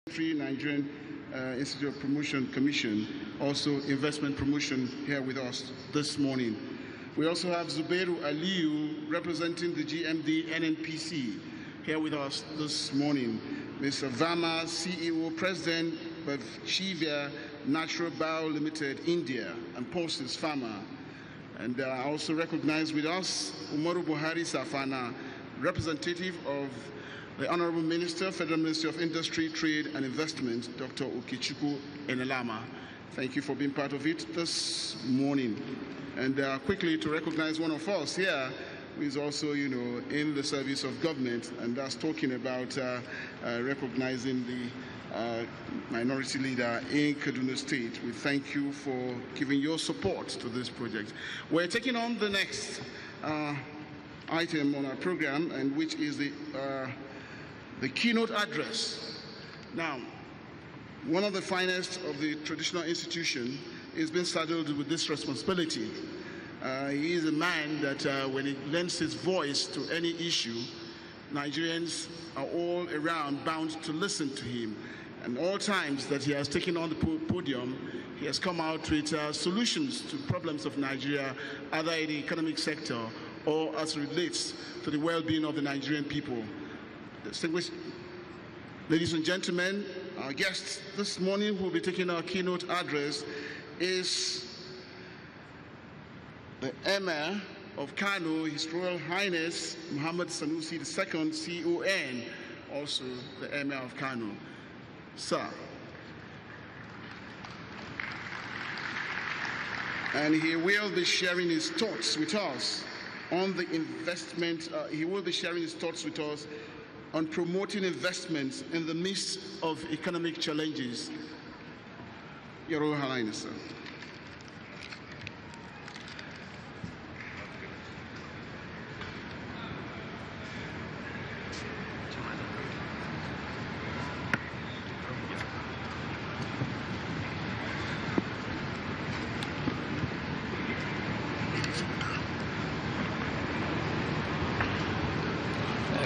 Nigerian Institute of Promotion Commission, also investment promotion, here with us this morning. We also have Zubairu Aliyu, representing the GMD NNPC, here with us this morning. Mr. Verma, CEO, President of Shivya Natural Bio Limited, India, and Pulses Pharma. And I also recognize with us Umaru Buhari Safana, representative of the Honorable Minister, Federal Ministry of Industry, Trade and Investment, Dr. Okechukwu Enelama. Thank you for being part of it this morning. And quickly to recognize one of us here, who is also, in the service of government, and that's talking about recognizing the minority leader in Kaduna State. We thank you for giving your support to this project. We're taking on the next item on our program, and which is the keynote address. Now, one of the finest of the traditional institution is being saddled with this responsibility. He is a man that when he lends his voice to any issue, Nigerians are all around bound to listen to him. And all times that he has taken on the podium, he has come out with solutions to problems of Nigeria, either in the economic sector or as it relates to the well-being of the Nigerian people. Distinguished ladies and gentlemen, our guest this morning who will be taking our keynote address is the Emir of Kano, His Royal Highness Muhammad Sanusi II, CON, also the Emir of Kano. Sir. And he will be sharing his thoughts with us on the investment. He will be sharing his thoughts with us on promoting investments in the midst of economic challenges. Your Royal Highness, sir.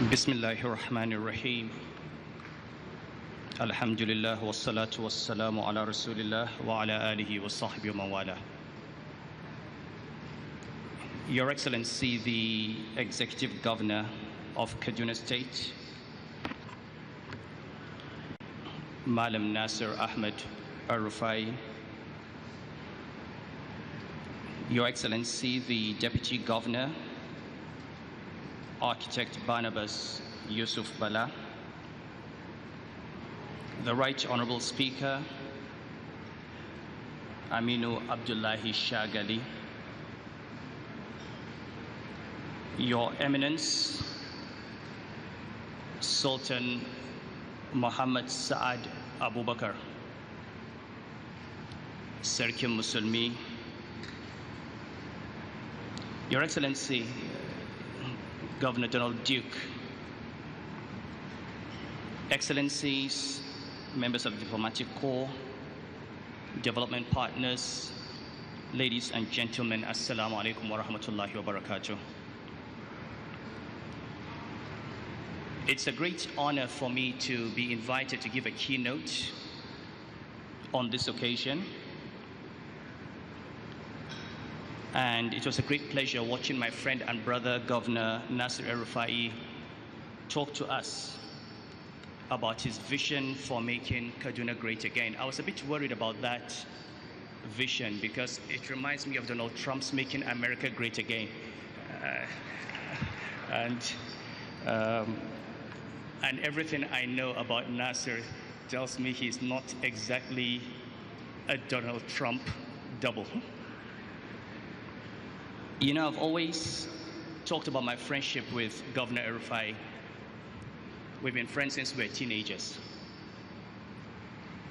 Bismillahir Rahmanir Rahim. Alhamdulillah wa salatu wa salamu ala Rasulillah wa ala alihi wa sahbihi wa mawala. Your Excellency, the Executive Governor of Kaduna State, Malam Nasir Ahmed Al-Rufai, Your Excellency, the Deputy Governor, Architect Barnabas Yusuf Bala, the Right Honorable Speaker, Aminu Abdullahi Shagali, Your Eminence, Sultan Muhammad Saad Abubakar, Sarki Musulmi, Your Excellency, Governor Donald Duke, Excellencies, members of the Diplomatic Corps, development partners, ladies and gentlemen, Assalamu alaikum wa rahmatullahi wa barakatuh. It's a great honor for me to be invited to give a keynote on this occasion. And it was a great pleasure watching my friend and brother, Governor Nasir El-Rufai, talk to us about his vision for making Kaduna great again. I was a bit worried about that vision because it reminds me of Donald Trump's making America great again. And everything I know about Nasir tells me he's not exactly a Donald Trump double. You know, I've always talked about my friendship with Governor El-Rufai. We've been friends since we were teenagers.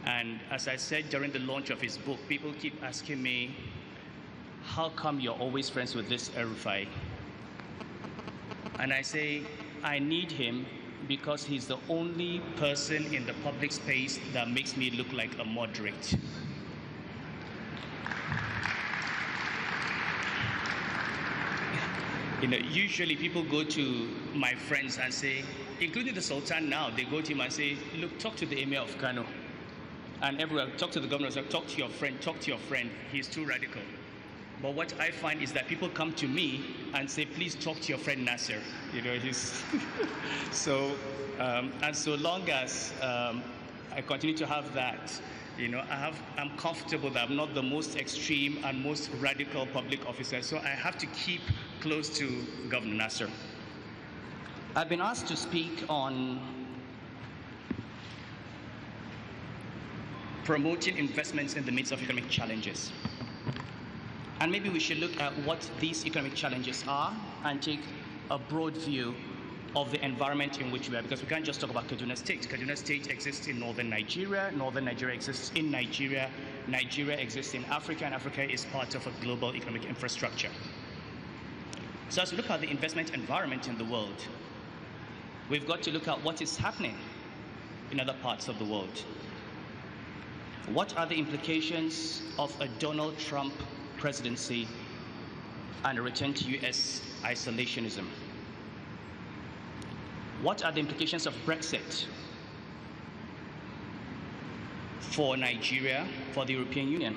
And as I said during the launch of his book, people keep asking me, how come you're always friends with this El-Rufai? And I say, I need him because he's the only person in the public space that makes me look like a moderate. Usually people go to my friends and say, including the Sultan now, they go to him and say, look, talk to the Emir of Kano. And everywhere, talk to the governor, say, talk to your friend, he's too radical. But what I find is that people come to me and say, please talk to your friend Nasser. You know, he's so, and so long as I continue to have that, you know, I'm comfortable that I'm not the most extreme and most radical public officer, so I have to keep close to Governor Nasser. I've been asked to speak on promoting investments in the midst of economic challenges. And maybe we should look at what these economic challenges are and take a broad view of the environment in which we are, because we can't just talk about Kaduna State. Kaduna State exists in northern Nigeria exists in Nigeria exists in Africa, and Africa is part of a global economic infrastructure. So as we look at the investment environment in the world, we've got to look at what is happening in other parts of the world. What are the implications of a Donald Trump presidency and a return to US isolationism? What are the implications of Brexit for Nigeria, for the European Union?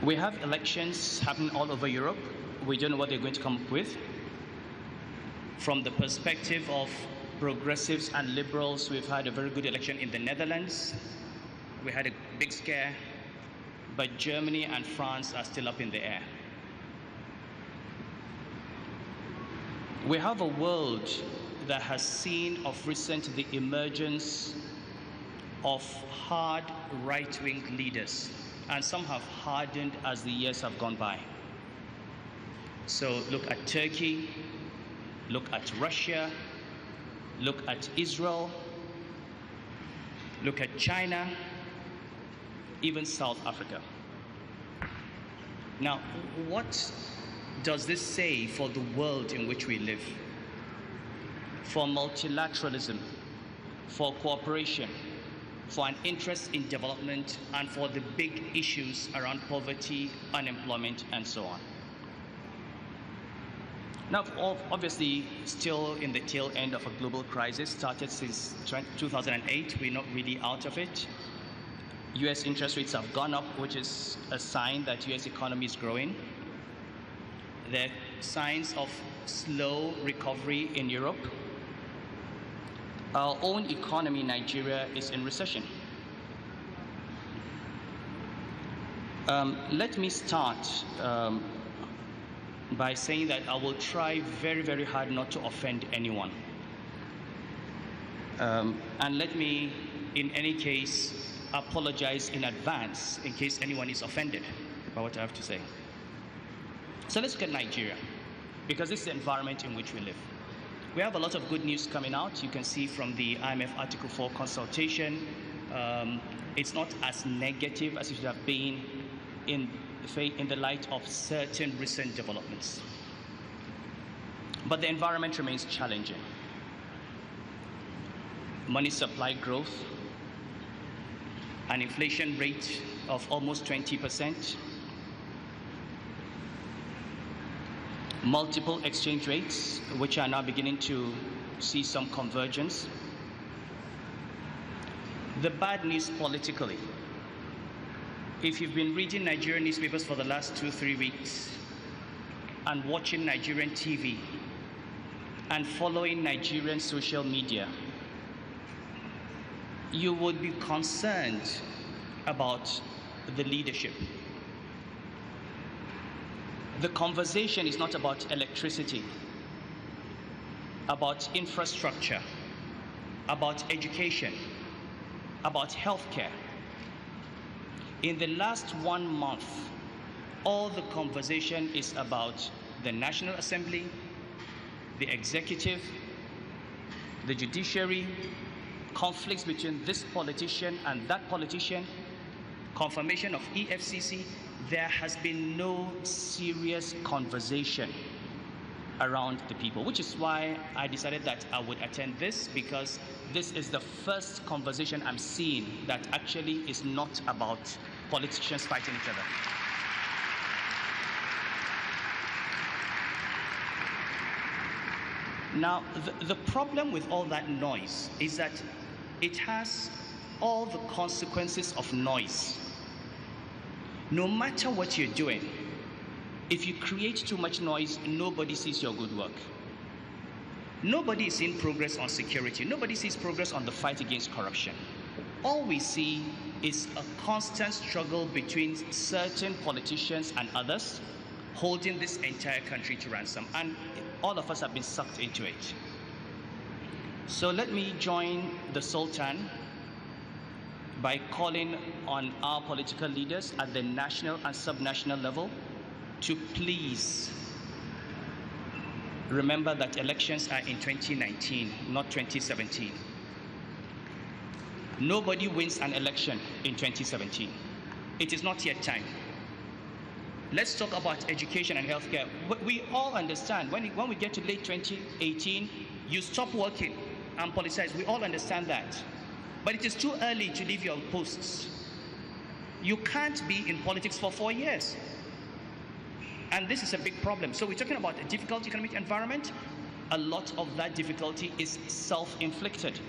We have elections happening all over Europe. We don't know what they're going to come up with. From the perspective of progressives and liberals, we've had a very good election in the Netherlands. We had a big scare, but Germany and France are still up in the air. We have a world that has seen of recent the emergence of hard right-wing leaders, and some have hardened as the years have gone by. So look at Turkey, look at Russia, look at Israel, look at China, even South Africa. Now, what does this say for the world in which we live? For multilateralism, for cooperation, for an interest in development, and for the big issues around poverty, unemployment, and so on. Now, obviously, still in the tail end of a global crisis, started since 2008, we're not really out of it. US interest rates have gone up, which is a sign that US economy is growing. There are signs of slow recovery in Europe. Our own economy, Nigeria, is in recession. Let me start by saying that I will try very, very hard not to offend anyone. And let me, in any case, apologize in advance in case anyone is offended by what I have to say. So let's look at Nigeria, because this is the environment in which we live. We have a lot of good news coming out. You can see from the IMF Article 4 consultation, it's not as negative as it should have been in the light of certain recent developments. But the environment remains challenging. Money supply growth, an inflation rate of almost 20%, multiple exchange rates, which are now beginning to see some convergence. The bad news politically. If you've been reading Nigerian newspapers for the last 2-3 weeks and watching Nigerian TV and following Nigerian social media, you would be concerned about the leadership. The conversation is not about electricity, about infrastructure, about education, about healthcare. In the last 1 month, all the conversation is about the National Assembly, the executive, the judiciary, conflicts between this politician and that politician, confirmation of EFCC. There has been no serious conversation around the people, which is why I decided that I would attend this, because this is the first conversation I'm seeing that actually is not about politicians fighting each other. Now, the problem with all that noise is that it has all the consequences of noise. No matter what you're doing, if you create too much noise, nobody sees your good work. Nobody is seeing progress on security. Nobody sees progress on the fight against corruption. All we see is a constant struggle between certain politicians and others, holding this entire country to ransom. And all of us have been sucked into it. So let me join the Sultan by calling on our political leaders at the national and subnational level to please remember that elections are in 2019, not 2017. Nobody wins an election in 2017. It is not yet time. Let's talk about education and healthcare. We all understand when we get to late 2018, you stop working and politicize. We all understand that. But it is too early to leave your posts. You can't be in politics for 4 years. And this is a big problem. So we're talking about a difficult economic environment. A lot of that difficulty is self-inflicted.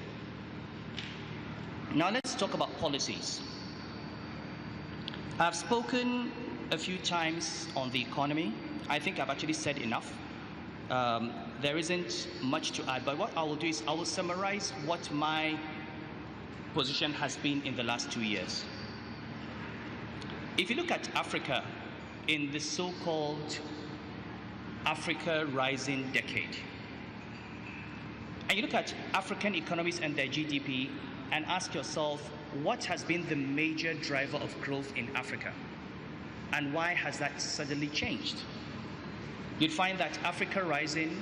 Now let's talk about policies. I've spoken a few times on the economy. I think I've actually said enough. There isn't much to add, but what I will do is I will summarize what my position has been in the last 2 years. If you look at Africa in the so-called Africa Rising Decade, and you look at African economies and their GDP and ask yourself, what has been the major driver of growth in Africa? And why has that suddenly changed? You'd find that Africa Rising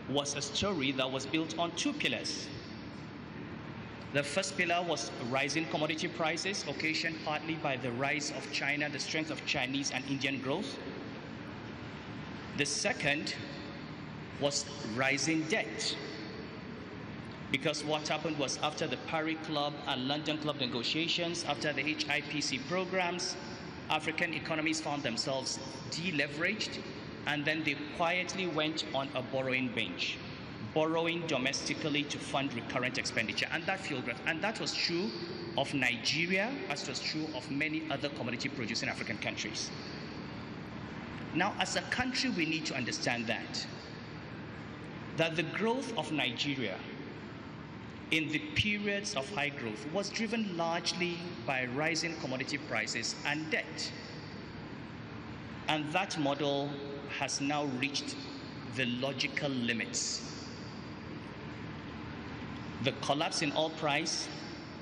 was a story that was built on 2 pillars. The first pillar was rising commodity prices, occasioned partly by the rise of China, the strength of Chinese and Indian growth. The second was rising debt. Because what happened was after the Paris Club and London Club negotiations, after the HIPC programs, African economies found themselves deleveraged, and then they quietly went on a borrowing binge, borrowing domestically to fund recurrent expenditure, and that fueled growth. And that was true of Nigeria, as was true of many other commodity producing African countries. Now, as a country, we need to understand that the growth of Nigeria in the periods of high growth was driven largely by rising commodity prices and debt. And that model has now reached the logical limits. The collapse in oil price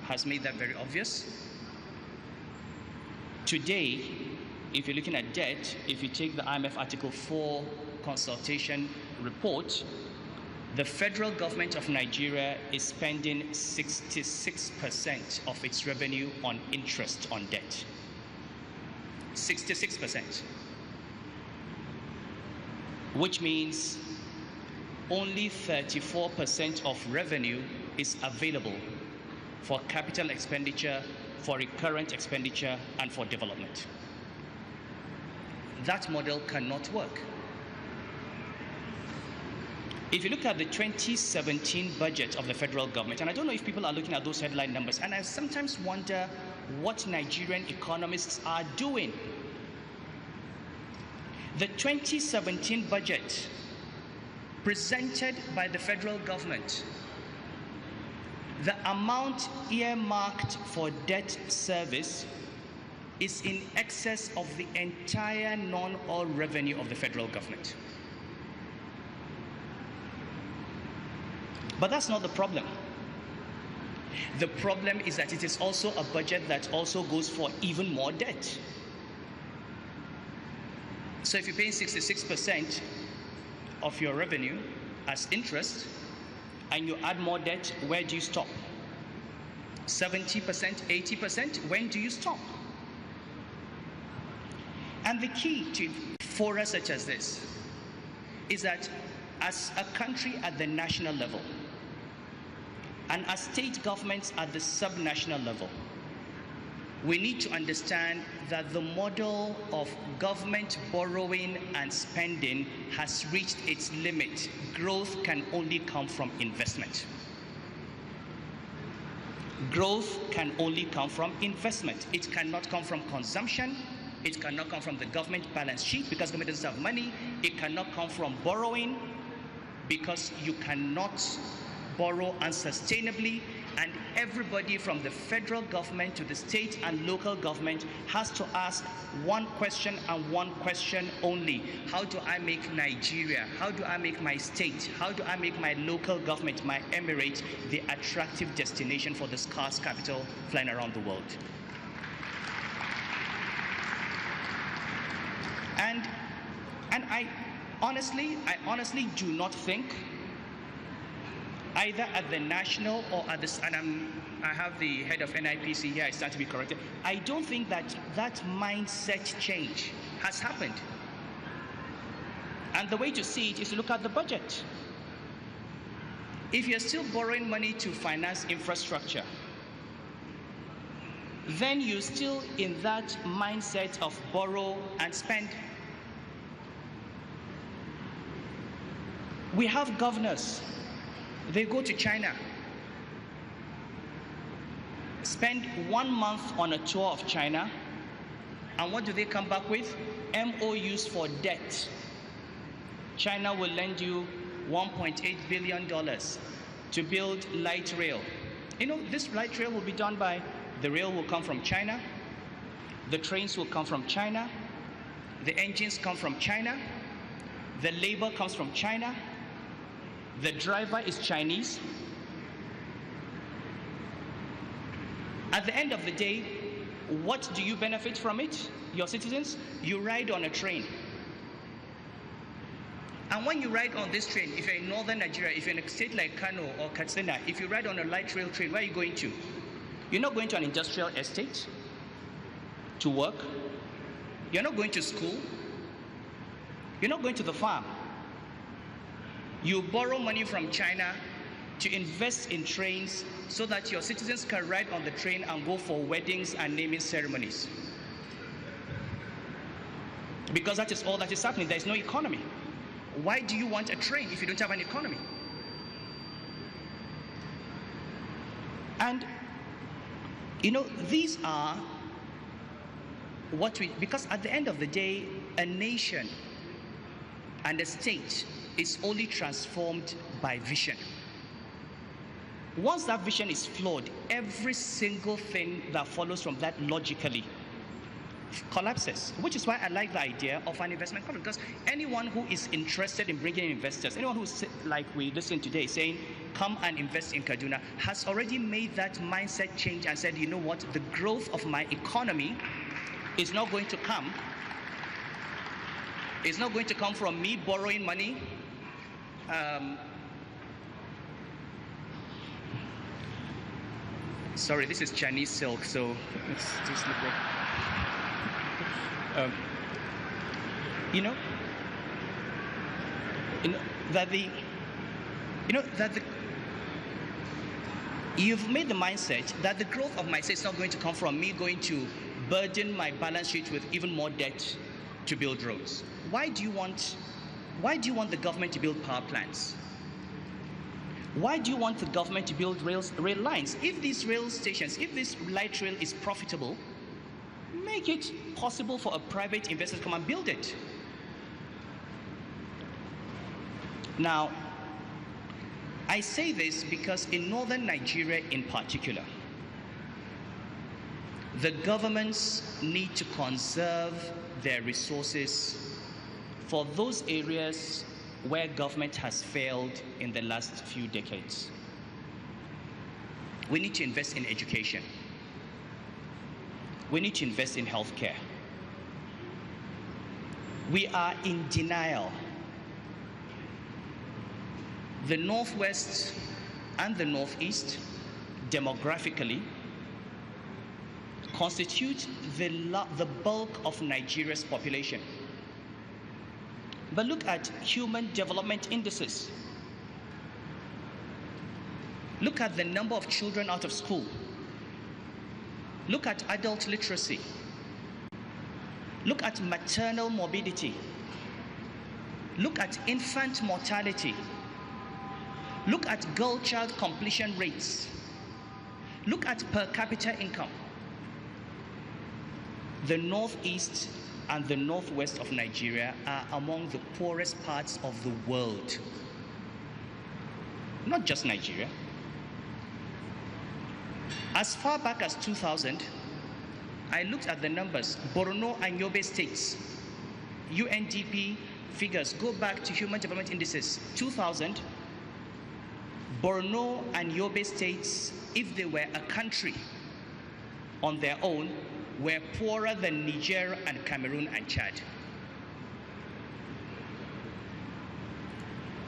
has made that very obvious. Today, if you're looking at debt, if you take the IMF Article 4 consultation report, the federal government of Nigeria is spending 66% of its revenue on interest on debt. 66%. Which means only 34% of revenue is available for capital expenditure, for recurrent expenditure, and for development. That model cannot work. If you look at the 2017 budget of the federal government, and I don't know if people are looking at those headline numbers, and I sometimes wonder what Nigerian economists are doing. The 2017 budget presented by the federal government, the amount earmarked for debt service is in excess of the entire non-oil revenue of the federal government. But that's not the problem. The problem is that it is also a budget that also goes for even more debt. So if you're paying 66% of your revenue as interest and you add more debt, where do you stop? 70%, 80%, when do you stop? And the key to fora such as this is that as a country at the national level and as state governments at the subnational level, we need to understand that the model of government borrowing and spending has reached its limit. Growth can only come from investment. Growth can only come from investment. It cannot come from consumption. It cannot come from the government balance sheet because government doesn't have money. It cannot come from borrowing because you cannot borrow unsustainably. And everybody from the federal government to the state and local government has to ask one question and one question only. How do I make Nigeria, how do I make my state, how do I make my local government, my emirate, the attractive destination for the scarce capital flying around the world? And I honestly do not think either at the national or at the, and I have the head of NIPC here, I stand to be corrected. I don't think that mindset change has happened. And the way to see it is to look at the budget. If you're still borrowing money to finance infrastructure, then you're still in that mindset of borrow and spend. We have governors. They go to China, spend 1 month on a tour of China, and what do they come back with? MOUs for debt. China will lend you $1.8 billion to build light rail. You know, this light rail will be done by, the rail will come from China, the trains will come from China, the engines come from China, the labor comes from China, the driver is Chinese. At the end of the day, what do you benefit from it, your citizens? You ride on a train. And when you ride on this train, if you're in northern Nigeria, if you're in a state like Kano or Kaduna, if you ride on a light rail train, where are you going to? You're not going to an industrial estate to work. You're not going to school. You're not going to the farm. You borrow money from China to invest in trains so that your citizens can ride on the train and go for weddings and naming ceremonies. Because that is all that is happening. There is no economy. Why do you want a train if you don't have an economy? And, you know, these are what we, because at the end of the day, a nation and a state is only transformed by vision. Once that vision is flawed, every single thing that follows from that logically collapses, which is why I like the idea of an investment company, because anyone who is interested in bringing in investors, anyone who's, like we listened today, saying, come and invest in Kaduna, has already made that mindset change and said, you know what, the growth of my economy is not going to come. It's not going to come from me borrowing money. Sorry, this is Chinese silk, so let's just look at you've made the mindset that the growth of my state is not going to come from me going to burden my balance sheet with even more debt to build roads. Why do you want the government to build power plants? Why do you want the government to build rail lines? If these rail stations, if this light rail is profitable, make it possible for a private investor to come and build it. Now, I say this because in northern Nigeria in particular, the governments need to conserve their resources for those areas where government has failed in the last few decades. We need to invest in education. We need to invest in healthcare. We are in denial. The Northwest and the Northeast, demographically, constitute the bulk of Nigeria's population. But look at human development indices. Look at the number of children out of school. Look at adult literacy. Look at maternal morbidity. Look at infant mortality. Look at girl-child completion rates. Look at per capita income. The northeast and the northwest of Nigeria are among the poorest parts of the world. Not just Nigeria. As far back as 2000, I looked at the numbers. Borno and Yobe states, UNDP figures go back to Human Development Indices 2000. Borno and Yobe states, if they were a country on their own, were poorer than Niger and Cameroon and Chad.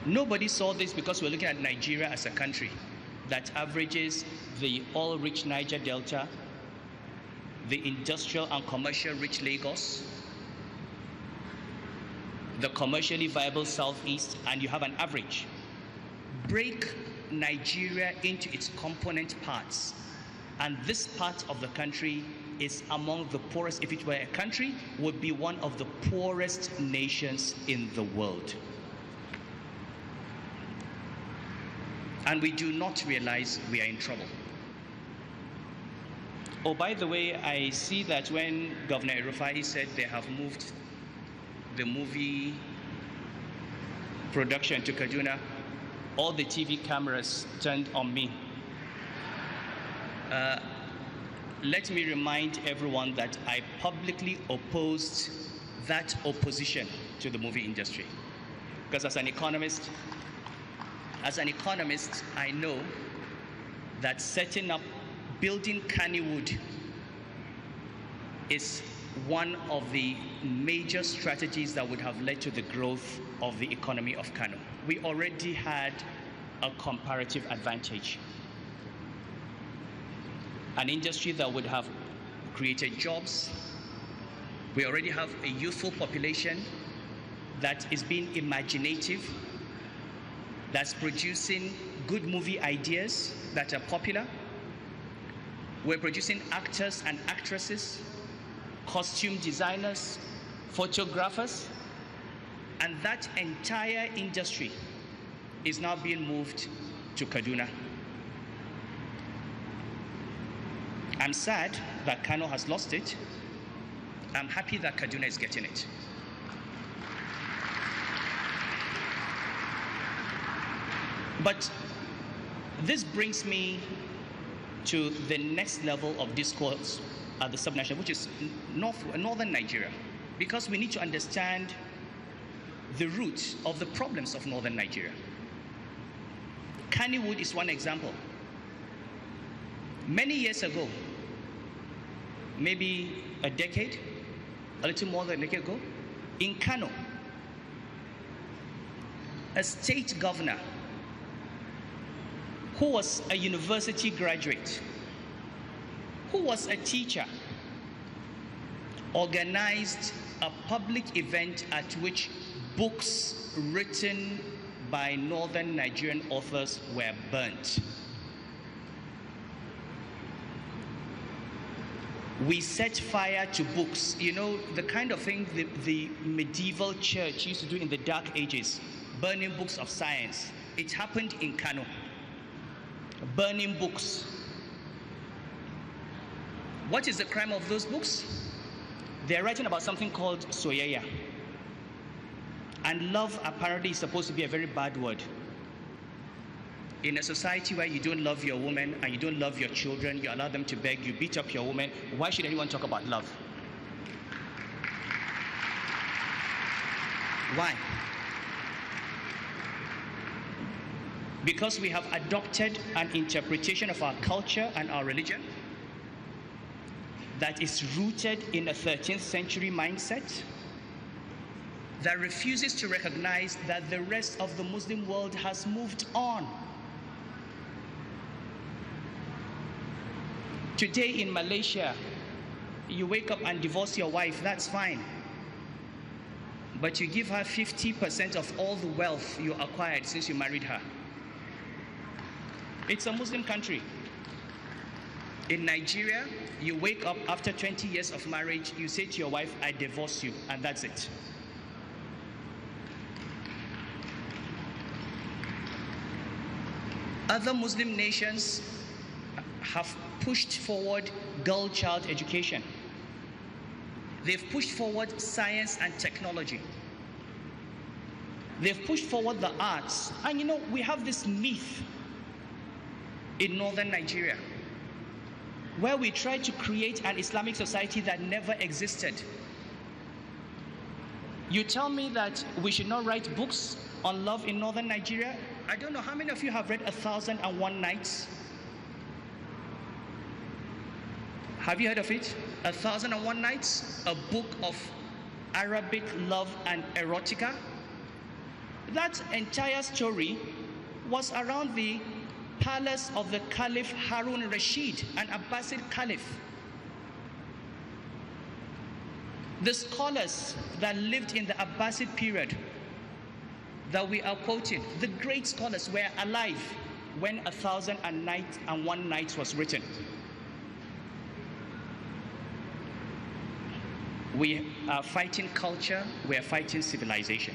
Nobody saw this because we're looking at Nigeria as a country that averages the oil-rich Niger Delta, the industrial and commercial-rich Lagos, the commercially viable Southeast, and you have an average. Break Nigeria into its component parts, and this part of the country is among the poorest. If it were a country, would be one of the poorest nations in the world. And we do not realize we are in trouble. Oh, by the way, I see that when Governor Erufai said they have moved the movie production to Kaduna, all the TV cameras turned on me. Let me remind everyone that I publicly opposed that opposition to the movie industry. Because as an economist, I know that setting up, building Kannywood is one of the major strategies that would have led to the growth of the economy of Kano. We already had a comparative advantage. An industry that would have created jobs. We already have a youthful population that is being imaginative, that's producing good movie ideas that are popular. We're producing actors and actresses, costume designers, photographers, and that entire industry is now being moved to Kaduna. I'm sad that Kano has lost it. I'm happy that Kaduna is getting it. But this brings me to the next level of discourse at the subnational, which is northern Nigeria, because we need to understand the root of the problems of northern Nigeria. Kannywood is one example. Many years ago, maybe a decade, a little more than a decade ago, in Kano, a state governor who was a university graduate, who was a teacher, organized a public event at which books written by northern Nigerian authors were burnt. We set fire to books. You know, the kind of thing the medieval church used to do in the Dark Ages, burning books of science. It happened in Kano. Burning books. What is the crime of those books? They're writing about something called soyayya. And love apparently is supposed to be a very bad word. In a society where you don't love your woman and you don't love your children, you allow them to beg, you beat up your woman, why should anyone talk about love? Why? Because we have adopted an interpretation of our culture and our religion that is rooted in a 13th century mindset that refuses to recognize that the rest of the Muslim world has moved on. Today in Malaysia, you wake up and divorce your wife, that's fine. But you give her 50% of all the wealth you acquired since you married her. It's a Muslim country. In Nigeria, you wake up after 20 years of marriage, you say to your wife, I divorce you, and that's it. Other Muslim nations have pushed forward girl-child education. They've pushed forward science and technology. They've pushed forward the arts. And you know, we have this myth in northern Nigeria where we try to create an Islamic society that never existed. You tell me that we should not write books on love in northern Nigeria? I don't know how many of you have read 1001 Nights? Have you heard of it? 1001 Nights, a book of Arabic love and erotica. That entire story was around the palace of the Caliph Harun Rashid, an Abbasid Caliph. The scholars that lived in the Abbasid period that we are quoting, the great scholars were alive when 1001 Nights was written. We are fighting culture, we are fighting civilization.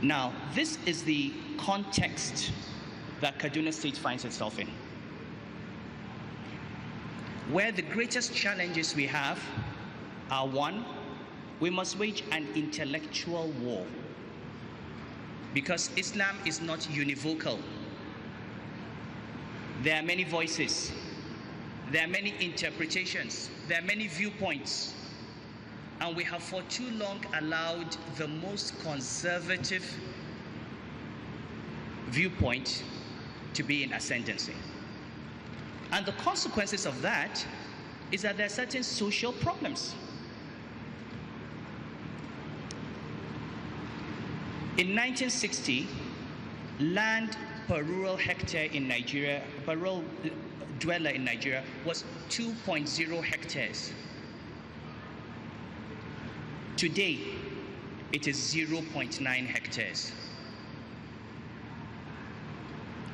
Now, this is the context that Kaduna State finds itself in, where the greatest challenges we have are: one, we must wage an intellectual war, because Islam is not univocal. There are many voices, there are many interpretations, there are many viewpoints. And we have for too long allowed the most conservative viewpoint to be in ascendancy. And the consequences of that is that there are certain social problems. In 1960, land per rural hectare in Nigeria, per rural dweller in Nigeria, was 2.0 hectares. Today, it is 0.9 hectares.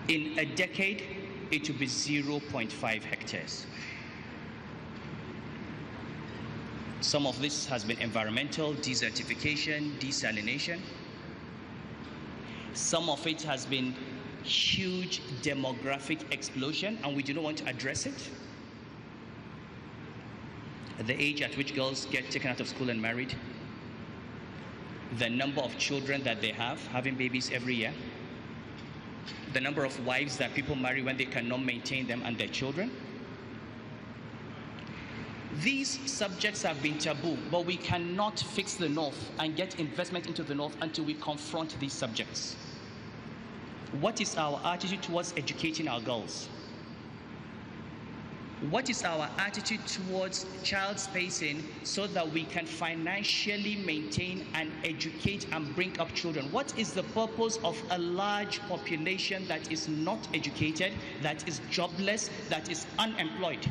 In a decade, it will be 0.5 hectares. Some of this has been environmental, desertification, desalination. Some of it has been huge demographic explosion, and we do not want to address it. The age at which girls get taken out of school and married, the number of children that they have, having babies every year, the number of wives that people marry when they cannot maintain them and their children. These subjects have been taboo, but we cannot fix the North and get investment into the North until we confront these subjects. What is our attitude towards educating our girls? What is our attitude towards child spacing so that we can financially maintain and educate and bring up children? What is the purpose of a large population that is not educated, that is jobless, that is unemployed?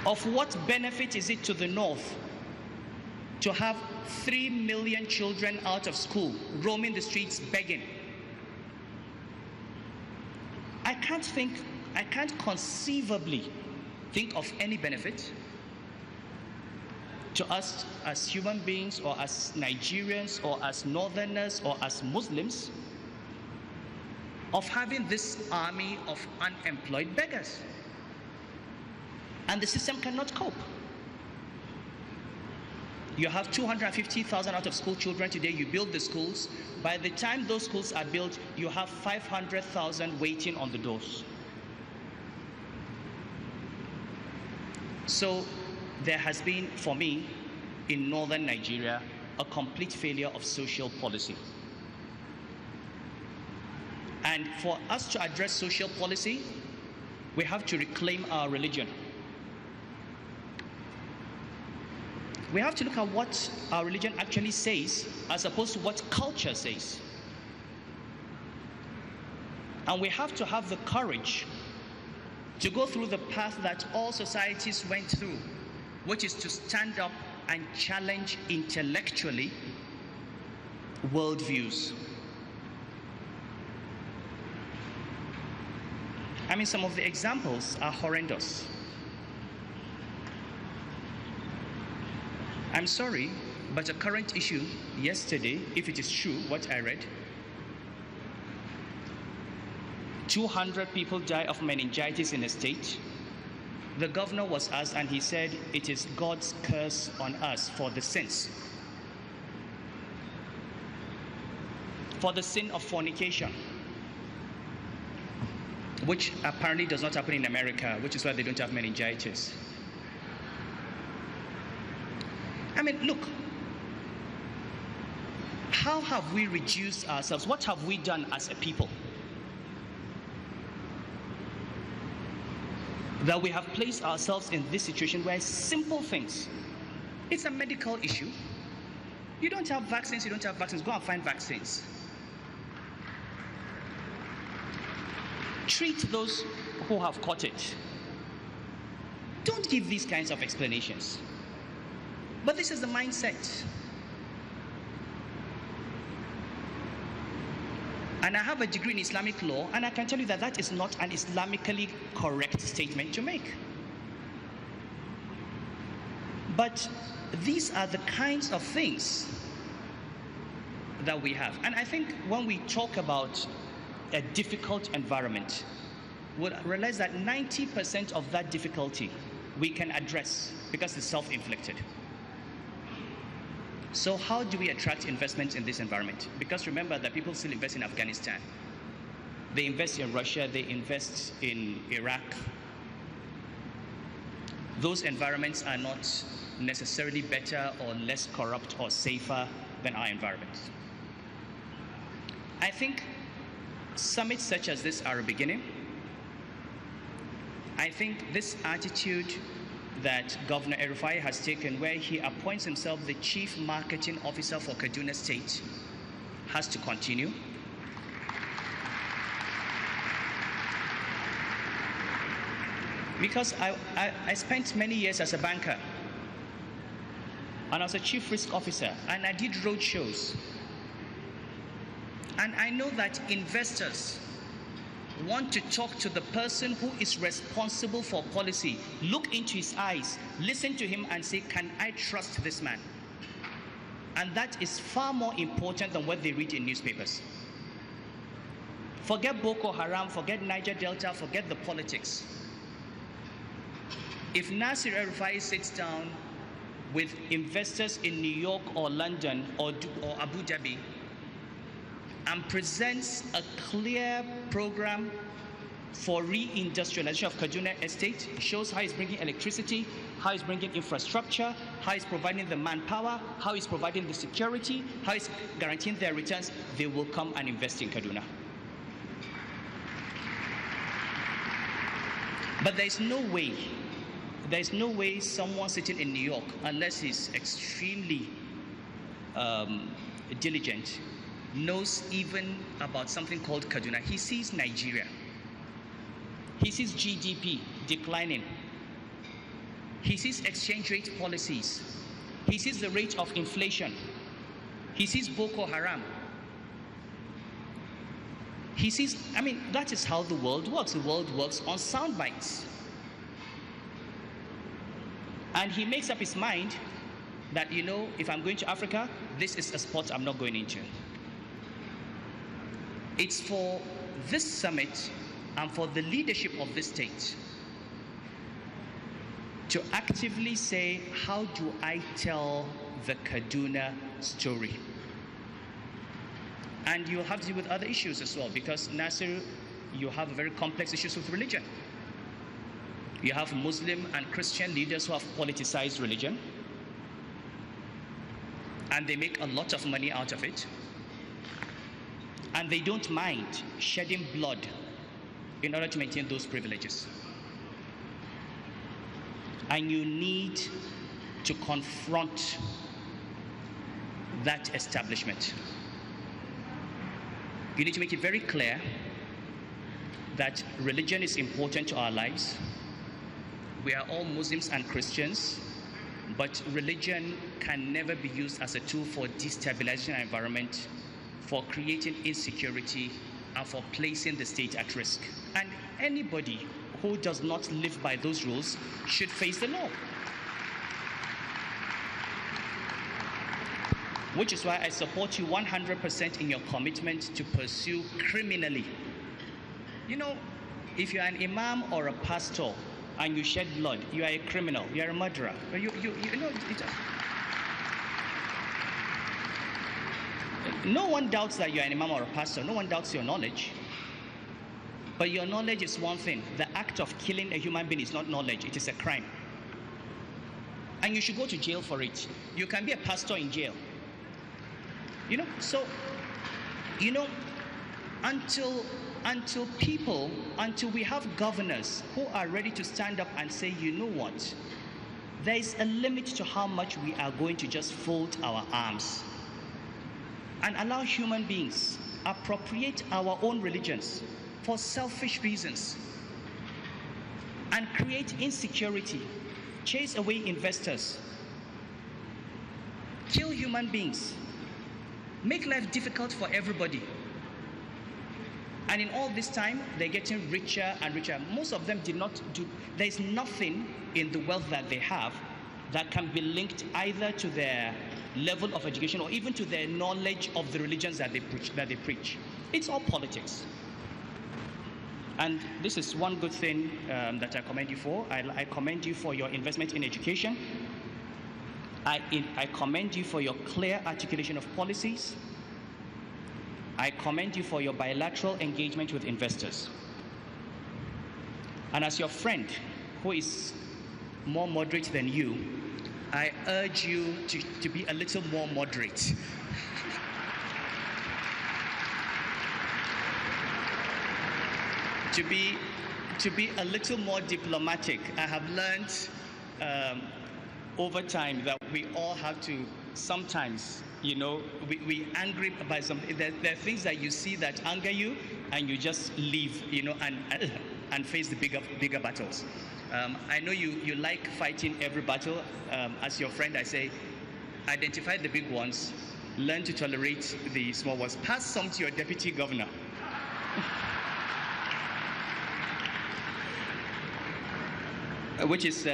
Of what benefit is it to the North to have 3 million children out of school, roaming the streets begging? I can't conceivably think of any benefit to us as human beings, or as Nigerians, or as Northerners, or as Muslims, of having this army of unemployed beggars. And the system cannot cope. You have 250,000 out of school children today. You build the schools. By the time those schools are built, you have 500,000 waiting on the doors. So there has been, for me, in northern Nigeria, a complete failure of social policy. And for us to address social policy, we have to reclaim our religion. We have to look at what our religion actually says as opposed to what culture says. And we have to have the courage to go through the path that all societies went through, which is to stand up and challenge intellectually worldviews. I mean, some of the examples are horrendous. I'm sorry, but a current issue yesterday, if it is true, what I read, 200 people die of meningitis in a state. The governor was asked, and he said, it is God's curse on us for the sins. For the sin of fornication, which apparently does not happen in America, which is why they don't have meningitis. I mean, look, how have we reduced ourselves? What have we done as a people? That we have placed ourselves in this situation where simple things, it's a medical issue. You don't have vaccines, go and find vaccines. Treat those who have caught it. Don't give these kinds of explanations. But this is the mindset. And I have a degree in Islamic law, and I can tell you that that is not an Islamically correct statement to make. But these are the kinds of things that we have. And I think when we talk about a difficult environment, we'll realize that 90% of that difficulty we can address because it's self-inflicted. So how do we attract investment in this environment? Because remember that people still invest in Afghanistan. They invest in Russia, they invest in Iraq. Those environments are not necessarily better or less corrupt or safer than our environment. I think summits such as this are a beginning. I think this attitude that Governor El-Rufai has taken, where he appoints himself the Chief Marketing Officer for Kaduna State, has to continue. Because I spent many years as a banker, and as a Chief Risk Officer, and I did road shows. And I know that investors want to talk to the person who is responsible for policy, look into his eyes, listen to him and say, can I trust this man? And that is far more important than what they read in newspapers. Forget Boko Haram, forget Niger Delta, forget the politics. If Nasir El-Rufai sits down with investors in New York or London or Abu Dhabi and presents a clear program for re-industrialization of Kaduna Estate, shows how he's bringing electricity, how he's bringing infrastructure, how he's providing the manpower, how he's providing the security, how he's guaranteeing their returns, they will come and invest in Kaduna. But there's no way someone sitting in New York, unless he's extremely diligent, knows even about something called Kaduna. He sees Nigeria. He sees GDP declining. He sees exchange rate policies. He sees the rate of inflation. He sees Boko Haram. He sees, I mean, that is how the world works. The world works on sound bites. And he makes up his mind that, you know, if I'm going to Africa, this is a spot I'm not going into. It's for this summit and for the leadership of this state to actively say, how do I tell the Kaduna story? And you have to deal with other issues as well, because Nasir, you have very complex issues with religion. You have Muslim and Christian leaders who have politicized religion, and they make a lot of money out of it. And they don't mind shedding blood in order to maintain those privileges. And you need to confront that establishment. You need to make it very clear that religion is important to our lives. We are all Muslims and Christians, but religion can never be used as a tool for destabilizing our environment, for creating insecurity, and for placing the state at risk. And anybody who does not live by those rules should face the law. Which is why I support you 100% in your commitment to pursue criminally. You know, if you're an imam or a pastor and you shed blood, you are a criminal, you are a murderer. No one doubts that you're an imam or a pastor. No one doubts your knowledge. But your knowledge is one thing. The act of killing a human being is not knowledge, it is a crime. And you should go to jail for it. You can be a pastor in jail. You know, so, you know, until we have governors who are ready to stand up and say, you know what, there is a limit to how much we are going to just fold our arms and allow human beings appropriate our own religions for selfish reasons and create insecurity, chase away investors, kill human beings, make life difficult for everybody. And in all this time, they're getting richer and richer. Most of them did not do, there's nothing in the wealth that they have that can be linked either to their level of education or even to their knowledge of the religions that they preach. It's all politics. And this is one good thing that I commend you for. I commend you for your investment in education. I commend you for your clear articulation of policies. I commend you for your bilateral engagement with investors. And as your friend who is more moderate than you, I urge you to be a little more moderate. to be a little more diplomatic. I have learned over time that we all have to sometimes, you know, we angry by something. There are things that you see that anger you, and you just leave, you know, and face the bigger battles. I know you like fighting every battle. As your friend, I say, identify the big ones, learn to tolerate the small ones. Pass some to your deputy governor. Which is,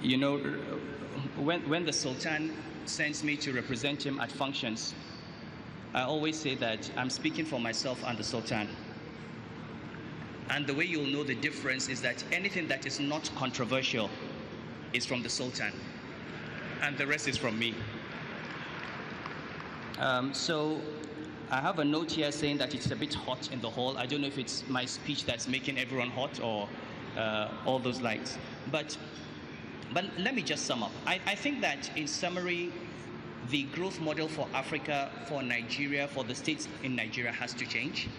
you know, when the Sultan sends me to represent him at functions, I always say that I'm speaking for myself and the Sultan. And the way you'll know the difference is that anything that is not controversial is from the Sultan, and the rest is from me. So I have a note here saying that it's a bit hot in the hall. I don't know if it's my speech that's making everyone hot or all those likes. But let me just sum up. I think that in summary, the growth model for Africa, for Nigeria, for the states in Nigeria has to change.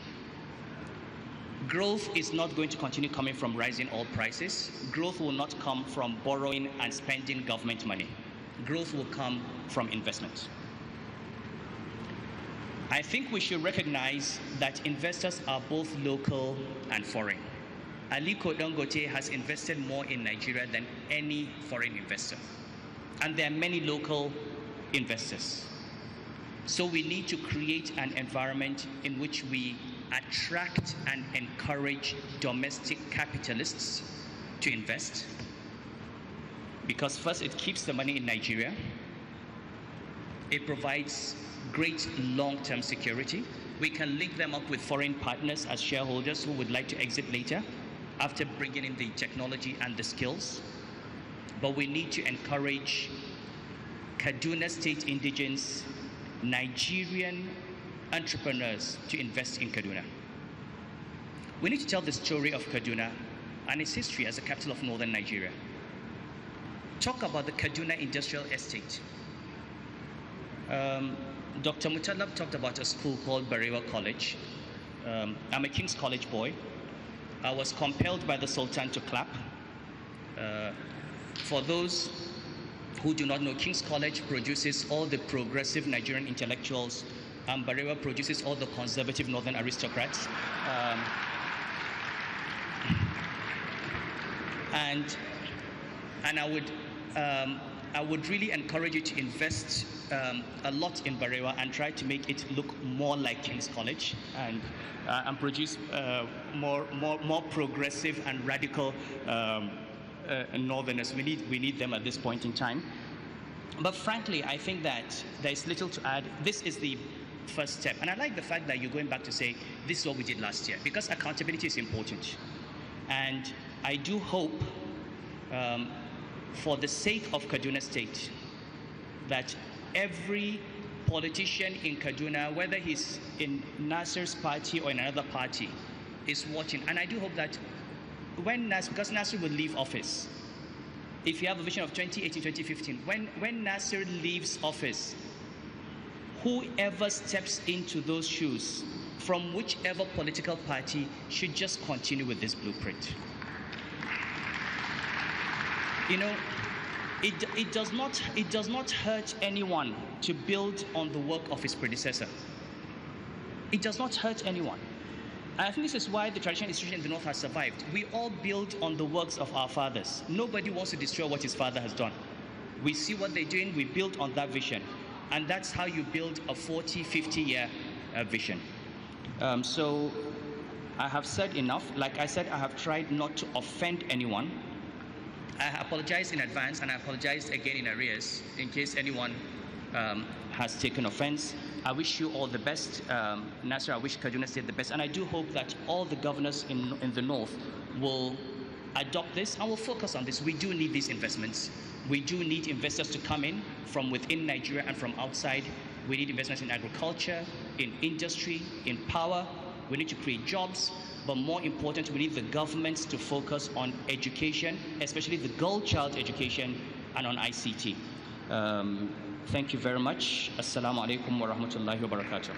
Growth is not going to continue coming from rising oil prices. Growth will not come from borrowing and spending government money. Growth will come from investment. I think we should recognize that investors are both local and foreign. Aliko Dangote has invested more in Nigeria than any foreign investor. And there are many local investors. So we need to create an environment in which we attract and encourage domestic capitalists to invest. Because first, it keeps the money in Nigeria. It provides great long-term security. We can link them up with foreign partners as shareholders who would like to exit later after bringing in the technology and the skills. But we need to encourage Kaduna State indigenous Nigerian entrepreneurs to invest in Kaduna. We need to tell the story of Kaduna and its history as the capital of northern Nigeria. Talk about the Kaduna Industrial Estate. Dr. Mutalab talked about a school called Barewa College. I'm a King's College boy. I was compelled by the Sultan to clap. For those who do not know, King's College produces all the progressive Nigerian intellectuals, and Barewa produces all the conservative northern aristocrats. And I would I would really encourage you to invest a lot in Barewa and try to make it look more like King's College and produce more progressive and radical Northerners. We need them at this point in time. But frankly, I think that there is little to add. This is the first step. And I like the fact that you're going back to say, this is what we did last year, because accountability is important. And I do hope, for the sake of Kaduna State, that every politician in Kaduna, whether he's in Nasser's party or in another party, is watching. And I do hope that because Nasser will leave office, if you have a vision of 2018, 2015, when Nasser leaves office, whoever steps into those shoes from whichever political party should just continue with this blueprint. You know, it does not hurt anyone to build on the work of his predecessor. It does not hurt anyone. And I think this is why the traditional institution in the North has survived. We all build on the works of our fathers. Nobody wants to destroy what his father has done. We see what they're doing, we build on that vision. And that's how you build a 40, 50-year vision. So I have said enough. Like I said, I have tried not to offend anyone. I apologize in advance, and I apologize again in arrears in case anyone has taken offense. I wish you all the best. Nasser, I wish Kaduna State the best. And I do hope that all the governors in the North will adopt this and will focus on this. We do need these investments. We do need investors to come in from within Nigeria and from outside. We need investments in agriculture, in industry, in power. We need to create jobs. But more important, we need the governments to focus on education, especially the girl child education, and on ICT. Thank you very much. Assalamu alaikum wa rahmatullahi wa barakatuh.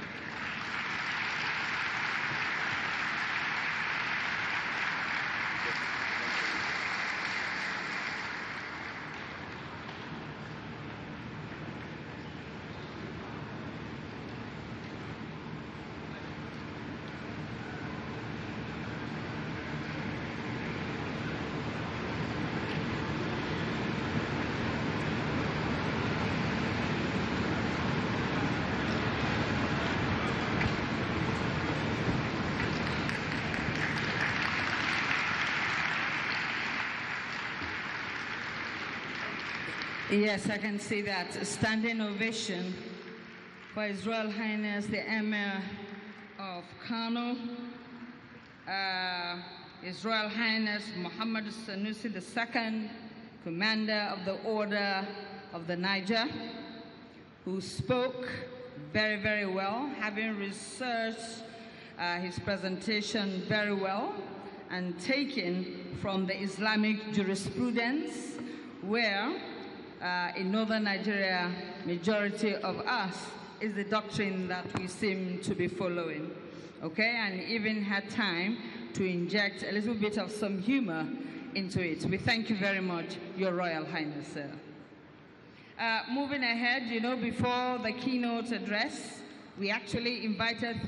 Yes, I can see that. A standing ovation for His Royal Highness the Emir of Kano, His Royal Highness Muhammad Sanusi II, Commander of the Order of the Niger, who spoke very, very well, having researched his presentation very well and taken from the Islamic jurisprudence, where in northern Nigeria, majority of us is the doctrine that we seem to be following, okay? And even had time to inject a little bit of some humor into it. We thank you very much, Your Royal Highness, sir. Moving ahead, you know, before the keynote address, we actually invited